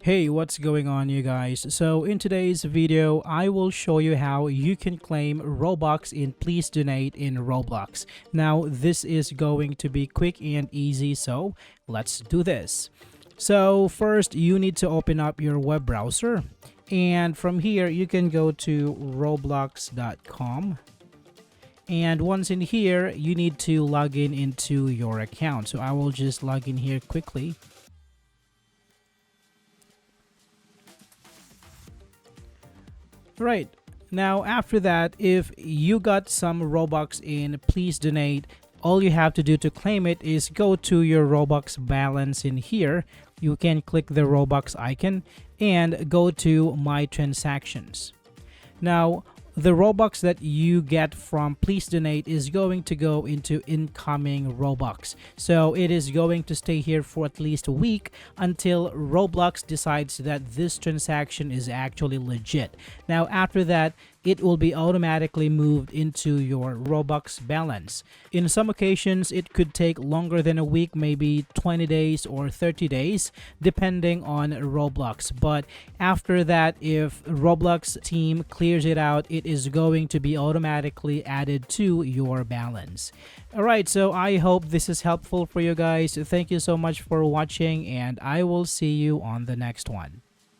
Hey, what's going on, you guys? So in today's video, I will show you how you can claim Robux in Please Donate in Roblox. Now, this is going to be quick and easy, so let's do this. So first, you need to open up your web browser, and from here, you can go to roblox.com. And once in here, you need to log in into your account. So I will just log in here quickly. Right. Now, after that, if you got some Robux in Please Donate, all you have to do to claim it is go to your Robux balance in here. You can click the Robux icon and go to My Transactions. Now, the Robux that you get from Please Donate is going to go into incoming Robux. So it is going to stay here for at least a week until Roblox decides that this transaction is actually legit. Now after that, it will be automatically moved into your Robux balance. In some occasions, it could take longer than a week, maybe 20 days or 30 days, depending on Roblox. But after that, if Roblox team clears it out, it is going to be automatically added to your balance. Alright, so I hope this is helpful for you guys. Thank you so much for watching, and I will see you on the next one.